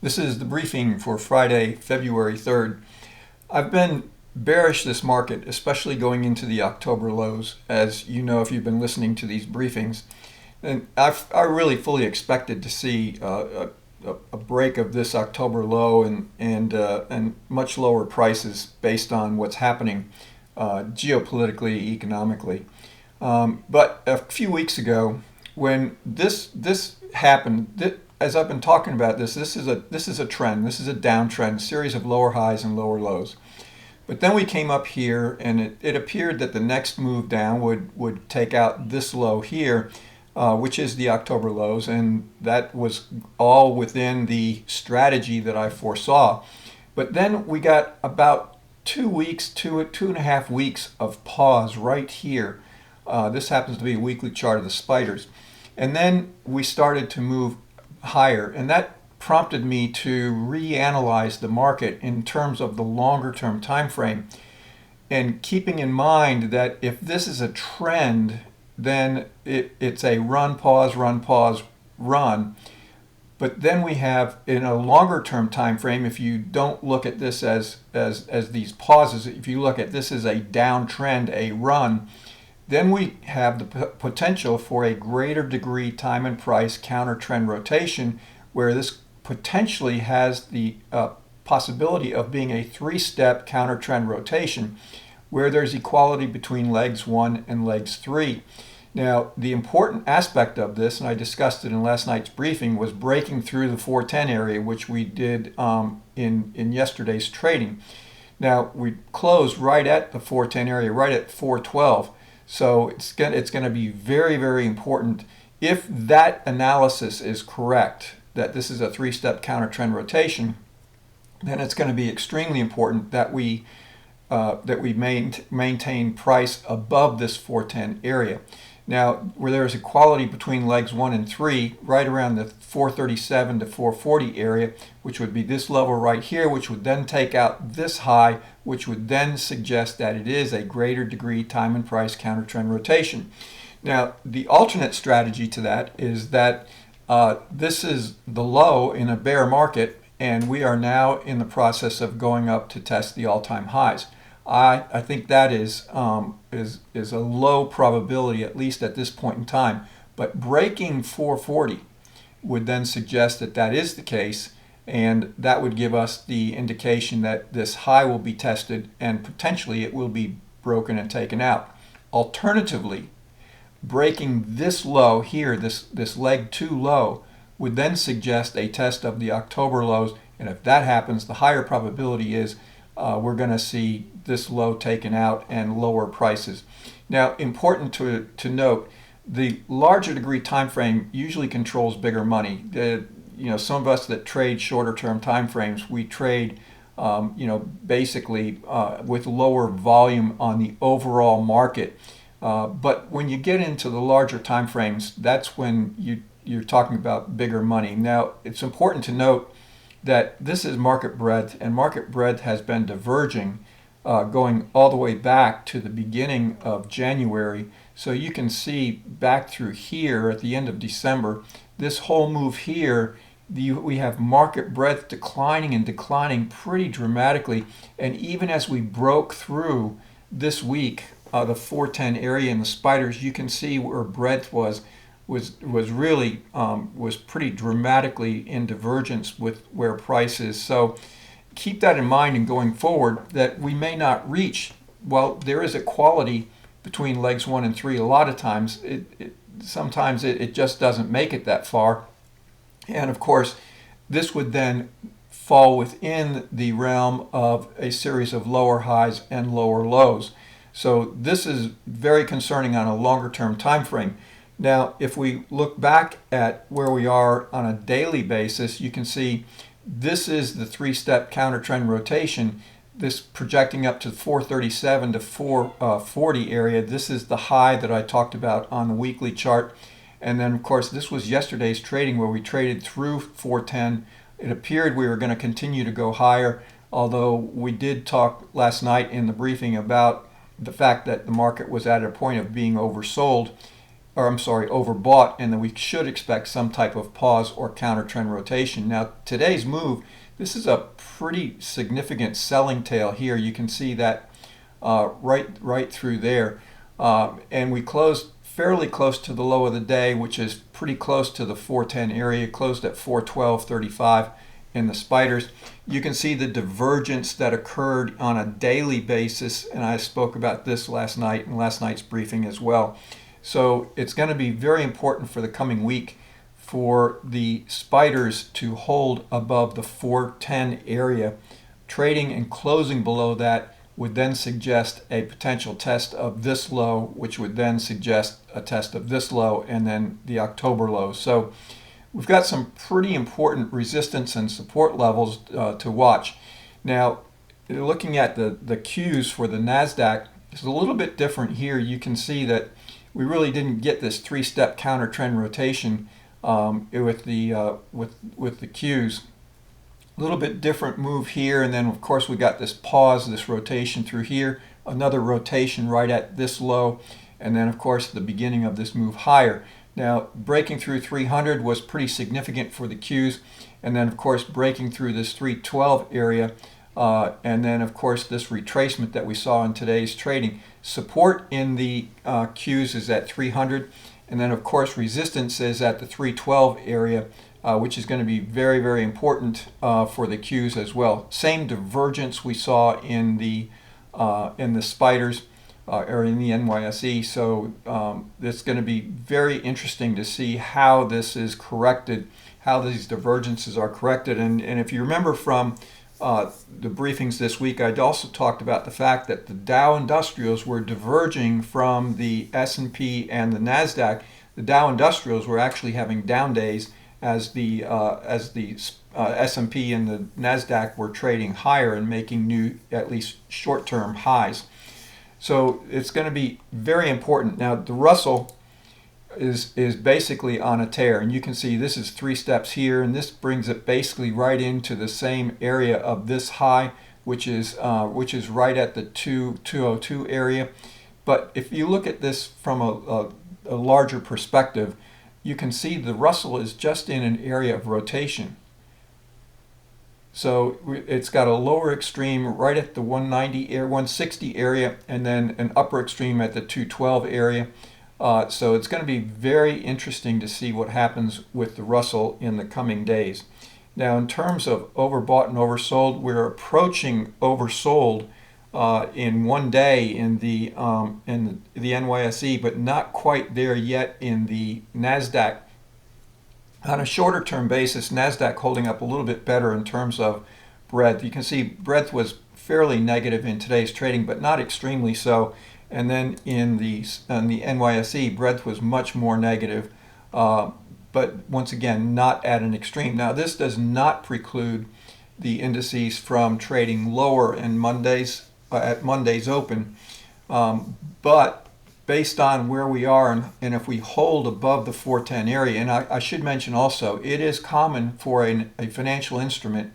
This is the briefing for Friday, February 3rd. I've been bearish this market, especially going into the October lows, as you know if you've been listening to these briefings. And I really fully expected to see a break of this October low and much lower prices based on what's happening geopolitically, economically. But a few weeks ago, when this happened, as I've been talking about this is a trend. This is a downtrend, series of lower highs and lower lows. But then we came up here, and it appeared that the next move down would take out this low here, which is the October lows, and that was all within the strategy that I foresaw. But then we got about 2 weeks, two and a half weeks of pause right here. This happens to be a weekly chart of the spiders. And then we started to move higher, and that prompted me to reanalyze the market in terms of the longer term time frame, and keeping in mind that if this is a trend, then it's a run, pause, run. But then we have, in a longer term time frame, if you don't look at this as these pauses, if you look at this as a downtrend, a run, then we have the potential for a greater degree time and price counter trend rotation, where this potentially has the possibility of being a three-step counter trend rotation, where there's equality between legs 1 and legs 3. Now, the important aspect of this, and I discussed it in last night's briefing, was breaking through the 410 area, which we did in yesterday's trading. Now, we closed right at the 410 area, right at 412. So it's going to be very, very important. If that analysis is correct, that this is a three-step counter trend rotation, then it's going to be extremely important that we maintain price above this 410 area. Now, where there is equality between legs 1 and 3, right around the 437 to 440 area, which would be this level right here, which would then take out this high, which would then suggest that it is a greater degree time and price counter trend rotation. Now, the alternate strategy to that is that this is the low in a bear market, and we are now in the process of going up to test the all-time highs. I think that is a low probability, at least at this point in time. But breaking 440 would then suggest that that is the case, and that would give us the indication that this high will be tested and potentially it will be broken and taken out. Alternatively, breaking this low here, this leg 2 low, would then suggest a test of the October lows, and if that happens, the higher probability is we're going to see this low taken out and lower prices. Now, important to note, the larger degree time frame usually controls bigger money. Some of us that trade shorter term time frames, we trade basically with lower volume on the overall market. But when you get into the larger time frames, that's when you're talking about bigger money. Now, it's important to note that this is market breadth, and market breadth has been diverging going all the way back to the beginning of January. So you can see back through here at the end of December, this whole move here, we have market breadth declining and declining pretty dramatically. And even as we broke through this week, the 410 area in the spiders, you can see where breadth was really pretty dramatically in divergence with where price is. So keep that in mind, and going forward, that we may not reach, well, there is equality between legs 1 and 3. A lot of times sometimes it just doesn't make it that far, and of course this would then fall within the realm of a series of lower highs and lower lows. So this is very concerning on a longer term time frame. Now, if we look back at where we are on a daily basis, you can see this is the three-step counter trend rotation. This projecting up to 437 to 440 area. This is the high that I talked about on the weekly chart. And then, of course, this was yesterday's trading where we traded through 410. It appeared we were going to continue to go higher, although we did talk last night in the briefing about the fact that the market was at a point of being oversold. or I'm sorry, overbought, and that we should expect some type of pause or counter trend rotation. Now today's move, this is a pretty significant selling tail here. You can see that right through there, and we closed fairly close to the low of the day, which is pretty close to the 410 area, closed at 412.35 in the spiders. You can see the divergence that occurred on a daily basis, and I spoke about this last night in last night's briefing as well. So it's going to be very important for the coming week for the spiders to hold above the 410 area. Trading and closing below that would then suggest a potential test of this low, which would then suggest a test of this low and then the October low. So we've got some pretty important resistance and support levels to watch. Now, looking at the Qs for the NASDAQ, it's a little bit different here. You can see that we really didn't get this three-step counter trend rotation with the Qs. A little bit different move here, and then of course we got this pause, this rotation through here, another rotation right at this low, and then of course the beginning of this move higher. Now breaking through 300 was pretty significant for the Qs, and then of course breaking through this 312 area, and then of course this retracement that we saw in today's trading. Support in the Qs is at 300, and then of course resistance is at the 312 area, which is going to be very, very important for the Qs as well. Same divergence we saw in the spiders or in the NYSE. So it's going to be very interesting to see how this is corrected, how these divergences are corrected. And if you remember from the briefings this week, I'd also talked about the fact that the Dow Industrials were diverging from the S&P and the NASDAQ. The Dow Industrials were actually having down days, as the S&P and the NASDAQ were trading higher and making new, at least short-term highs. So it's going to be very important. Now the Russell is basically on a tear, and you can see this is 3 steps here, and this brings it basically right into the same area of this high, which is right at the 202 area. But if you look at this from a larger perspective, you can see the Russell is just in an area of rotation. So it's got a lower extreme right at the 160 area, and then an upper extreme at the 212 area. So it's going to be very interesting to see what happens with the Russell in the coming days. Now, in terms of overbought and oversold, we're approaching oversold in one day in the NYSE, but not quite there yet in the NASDAQ. On a shorter term basis, NASDAQ holding up a little bit better in terms of breadth. You can see breadth was fairly negative in today's trading, but not extremely so. And then in the NYSE, breadth was much more negative, but once again, not at an extreme. Now, this does not preclude the indices from trading lower in Mondays at Monday's open, but based on where we are, and if we hold above the 410 area, and I should mention also, it is common for a financial instrument,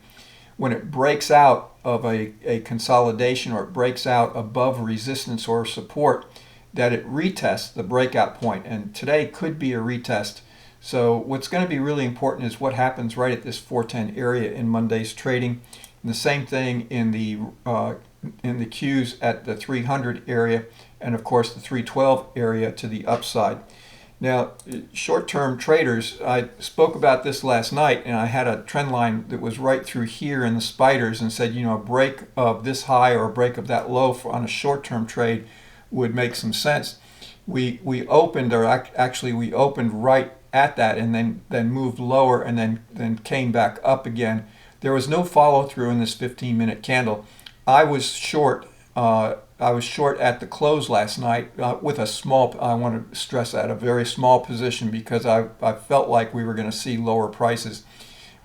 when it breaks out of a consolidation or it breaks out above resistance or support, that it retests the breakout point, and today could be a retest. So what's going to be really important is what happens right at this 410 area in Monday's trading, and the same thing in the Qs at the 300 area, and of course the 312 area to the upside. Now, short-term traders, I spoke about this last night, and I had a trend line that was right through here in the spiders and said, a break of this high or a break of that low on a short-term trade would make some sense. We opened, or actually we opened right at that, and then moved lower, and then came back up again. There was no follow-through in this 15-minute candle. I was short at the close last night with a small, I want to stress that, a very small position, because I felt like we were going to see lower prices.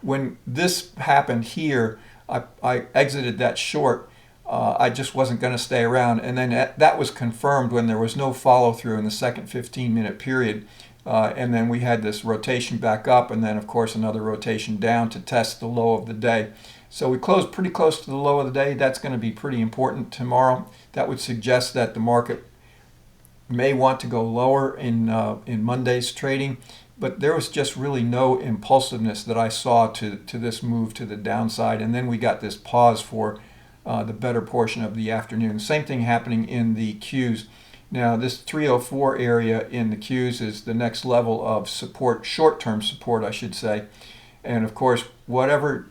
When this happened here, I exited that short. I just wasn't going to stay around. And then that was confirmed when there was no follow through in the second 15-minute period. And then we had this rotation back up, and then of course another rotation down to test the low of the day. So we closed pretty close to the low of the day. That's going to be pretty important tomorrow. That would suggest that the market may want to go lower in Monday's trading, but there was just really no impulsiveness that I saw to this move to the downside, and then we got this pause for the better portion of the afternoon. Same thing happening in the Qs. Now this 304 area in the Qs is the next level of support, short-term support I should say. And of course, whatever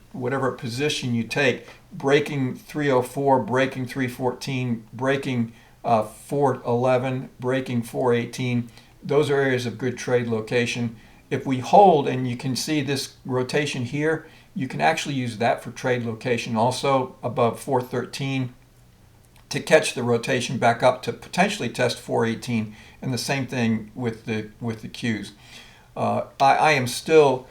position you take, breaking 304, breaking 314, breaking 411, breaking 418, those are areas of good trade location. If we hold, and you can see this rotation here, you can actually use that for trade location also above 413 to catch the rotation back up to potentially test 418, and the same thing with the Qs. I am still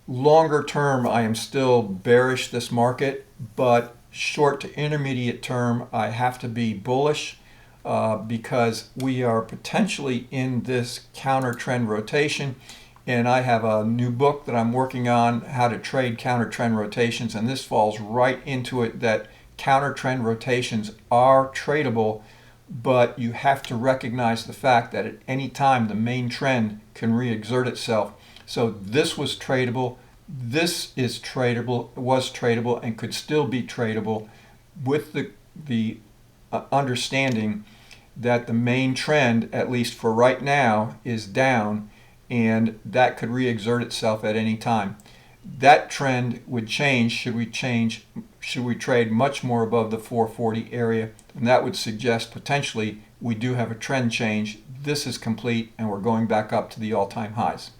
longer term, I am still bearish this market, but short to intermediate term, I have to be bullish because we are potentially in this counter trend rotation. And I have a new book that I'm working on, how to trade counter trend rotations, and this falls right into it, that counter trend rotations are tradable, but you have to recognize the fact that at any time the main trend can re-exert itself. So this was tradable, this is tradable, was tradable, and could still be tradable with the understanding that the main trend, at least for right now, is down, and that could re-exert itself at any time. That trend would change should we trade much more above the 440 area, and that would suggest potentially we do have a trend change. This is complete, and we're going back up to the all-time highs.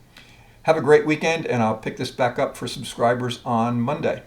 Have a great weekend, and I'll pick this back up for subscribers on Monday.